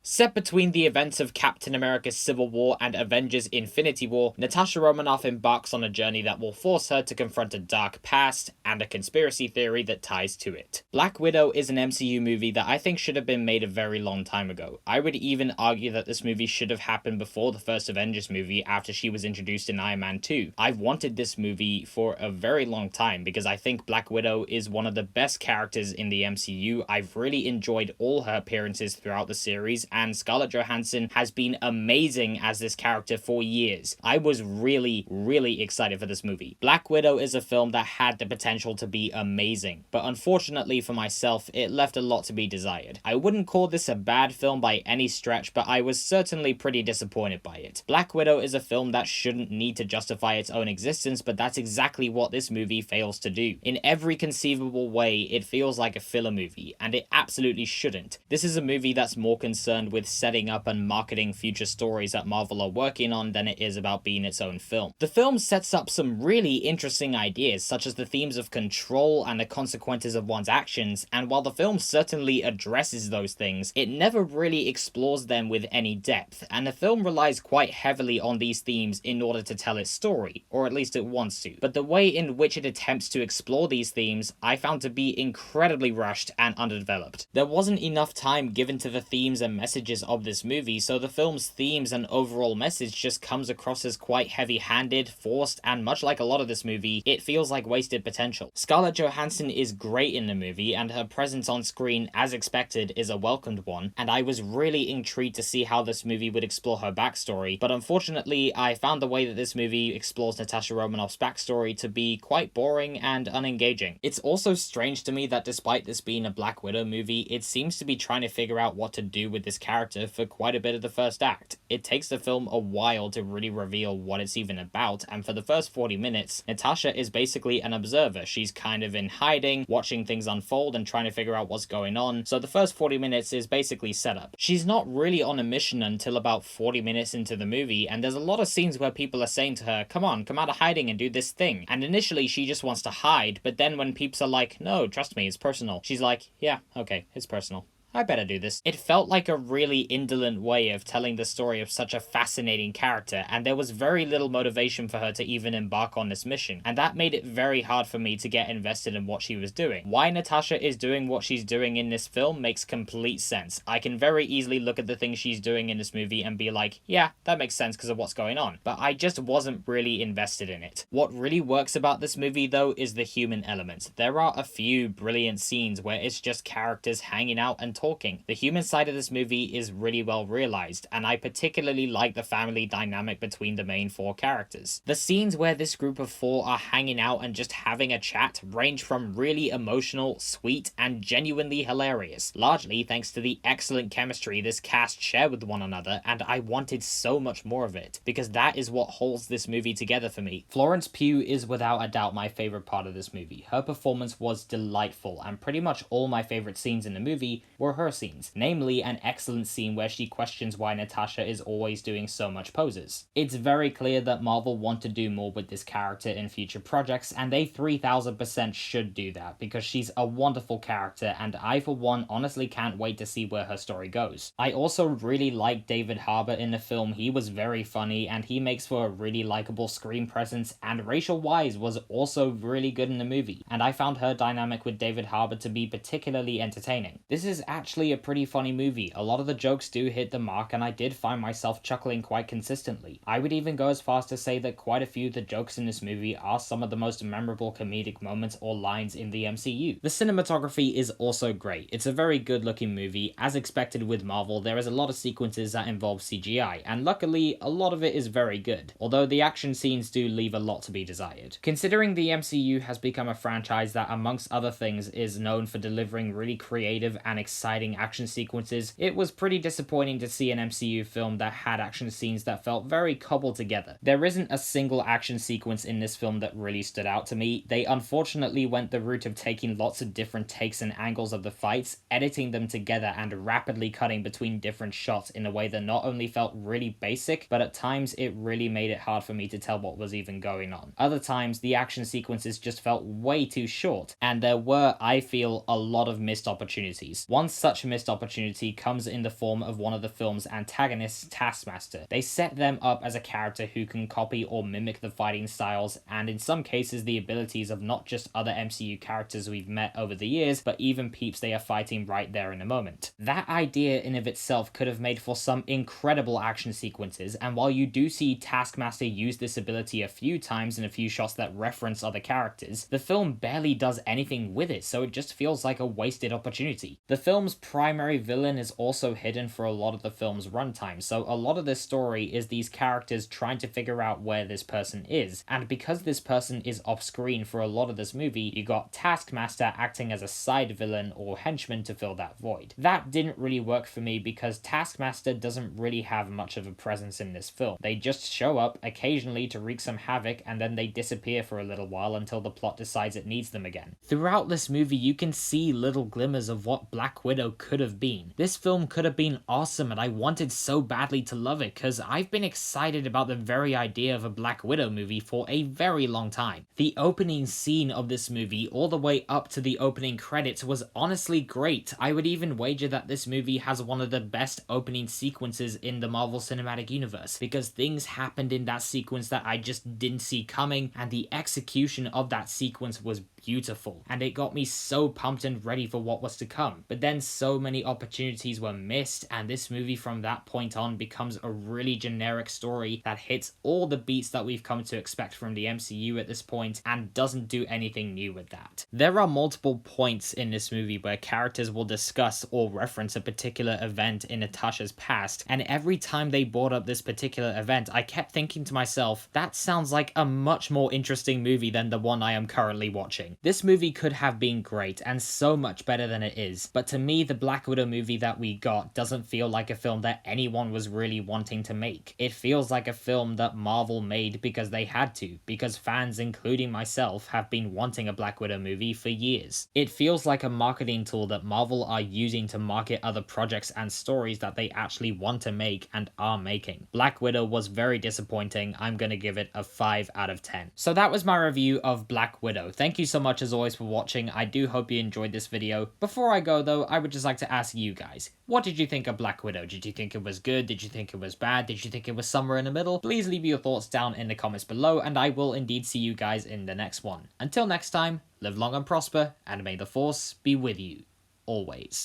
Set between the events of Captain America Civil War and Avengers Infinity War, Natasha Romanoff embarks on a journey that will force her to confront a dark past and a conspiracy theory that ties to it. Black Widow is an MCU movie that I think should have been made a very long time ago. I would even argue that this movie should have happened before the first Avengers movie after she was introduced in Iron Man 2. I've wanted this movie for a very long time because I think Black Widow is one of the best characters in the MCU. I've really enjoyed all her appearances throughout the series, and Scarlett Johansson has been amazing as this character for years. I was really excited for this movie. Black Widow is a film that had the potential to be amazing, but unfortunately for myself, it left a lot to be desired. I wouldn't call this a bad film by any stretch, but I was certainly pretty disappointed by it. Black Widow is a film that shouldn't need to justify its own existence, but that's exactly what this movie fails to do. In every conceivable way, it feels like a filler movie, and it absolutely shouldn't. This is a movie that's more concerned with setting up and marketing future stories that Marvel are working on than it is about being its own film. The film sets up some really interesting ideas, such as the themes of control and the consequences of one's actions, and while the film certainly addresses those things, it never really explores them with any depth, and the film relies quite heavily on these themes in order to tell its story, or at least it wants to. But the way in which it attempts to explore these themes, I found to be incredibly rushed and underdeveloped. There wasn't enough time given to the themes and messages of this movie, so the film's themes and overall message just comes across as quite heavy-handed, forced, and much like a lot of this movie, it feels like wasted potential. Scarlett Johansson is great in the movie, and her presence on screen, as expected, is a welcomed one, and I was really intrigued to see how this movie would explore her backstory, but unfortunately, I found the way that this movie explores Natasha Romanoff's backstory to be quite boring and unengaging. It's also strange to me that despite this being a Black Widow movie, it seems to be trying to figure out what to do with this character for quite a bit of the first act. It takes the film a while to really reveal what it's even about, and for the first 40 minutes, Natasha is basically an observer. She's kind of in hiding, watching things unfold and trying to figure out what's going on, so the first 40 minutes is basically setup. She's not really on a mission until about 40 minutes into the movie, and there's a lot of scenes where people are saying to her, come on, come out of hiding and do this thing, and initially she just wants to hide, but then when peeps are like, no, trust me, it's personal, she's like, yeah, okay, it's personal. I better do this. It felt like a really indolent way of telling the story of such a fascinating character, and there was very little motivation for her to even embark on this mission, and that made it very hard for me to get invested in what she was doing. Why Natasha is doing what she's doing in this film makes complete sense. I can very easily look at the things she's doing in this movie and be like, yeah, that makes sense because of what's going on, but I just wasn't really invested in it. What really works about this movie, though, is the human element. There are a few brilliant scenes where it's just characters hanging out and talking. The human side of this movie is really well realized, and I particularly like the family dynamic between the main four characters. The scenes where this group of four are hanging out and just having a chat range from really emotional, sweet, and genuinely hilarious, largely thanks to the excellent chemistry this cast share with one another, and I wanted so much more of it, because that is what holds this movie together for me. Florence Pugh is without a doubt my favorite part of this movie. Her performance was delightful, and pretty much all my favorite scenes in the movie were her scenes, namely an excellent scene where she questions why Natasha is always doing so much poses. It's very clear that Marvel want to do more with this character in future projects, and they 3000% should do that, because she's a wonderful character, and I for one honestly can't wait to see where her story goes. I also really like David Harbour in the film. He was very funny, and he makes for a really likable screen presence, and Rachel Weisz was also really good in the movie, and I found her dynamic with David Harbour to be particularly entertaining. This is actually a pretty funny movie. A lot of the jokes do hit the mark, and I did find myself chuckling quite consistently. I would even go as far as to say that quite a few of the jokes in this movie are some of the most memorable comedic moments or lines in the MCU. The cinematography is also great. It's a very good looking movie. As expected with Marvel, there is a lot of sequences that involve CGI, and luckily a lot of it is very good, although the action scenes do leave a lot to be desired. Considering the MCU has become a franchise that amongst other things is known for delivering really creative and exciting action sequences, it was pretty disappointing to see an MCU film that had action scenes that felt very cobbled together. There isn't a single action sequence in this film that really stood out to me. They unfortunately went the route of taking lots of different takes and angles of the fights, editing them together and rapidly cutting between different shots in a way that not only felt really basic, but at times it really made it hard for me to tell what was even going on. Other times, the action sequences just felt way too short, and there were, I feel, a lot of missed opportunities. One such a missed opportunity comes in the form of one of the film's antagonists, Taskmaster. They set them up as a character who can copy or mimic the fighting styles, and in some cases the abilities of not just other MCU characters we've met over the years, but even peeps they are fighting right there in a moment. That idea in of itself could have made for some incredible action sequences, and while you do see Taskmaster use this ability a few times in a few shots that reference other characters, the film barely does anything with it, so it just feels like a wasted opportunity. The film's primary villain is also hidden for a lot of the film's runtime, so a lot of this story is these characters trying to figure out where this person is, and because this person is off screen for a lot of this movie, you got Taskmaster acting as a side villain or henchman to fill that void. That didn't really work for me because Taskmaster doesn't really have much of a presence in this film. They just show up occasionally to wreak some havoc and then they disappear for a little while until the plot decides it needs them again. Throughout this movie, you can see little glimmers of what Black Widow could have been. This film could have been awesome and I wanted so badly to love it because I've been excited about the very idea of a Black Widow movie for a very long time. The opening scene of this movie all the way up to the opening credits was honestly great. I would even wager that this movie has one of the best opening sequences in the Marvel Cinematic Universe because things happened in that sequence that I just didn't see coming, and the execution of that sequence was beautiful, and it got me so pumped and ready for what was to come. But then so many opportunities were missed, and this movie from that point on becomes a really generic story that hits all the beats that we've come to expect from the MCU at this point and doesn't do anything new with that. There are multiple points in this movie where characters will discuss or reference a particular event in Natasha's past, and every time they brought up this particular event, I kept thinking to myself, that sounds like a much more interesting movie than the one I am currently watching. This movie could have been great and so much better than it is, but to me the Black Widow movie that we got doesn't feel like a film that anyone was really wanting to make. It feels like a film that Marvel made because they had to, because fans, including myself, have been wanting a Black Widow movie for years. It feels like a marketing tool that Marvel are using to market other projects and stories that they actually want to make and are making. Black Widow was very disappointing. I'm gonna give it a 5 out of 10. So that was my review of Black Widow. Thank you so much as always for watching. I do hope you enjoyed this video. Before I go though, I would just like to ask you guys, what did you think of Black Widow? Did you think it was good? Did you think it was bad? Did you think it was somewhere in the middle? Please leave your thoughts down in the comments below, and I will indeed see you guys in the next one. Until next time, live long and prosper, and may the Force be with you, always.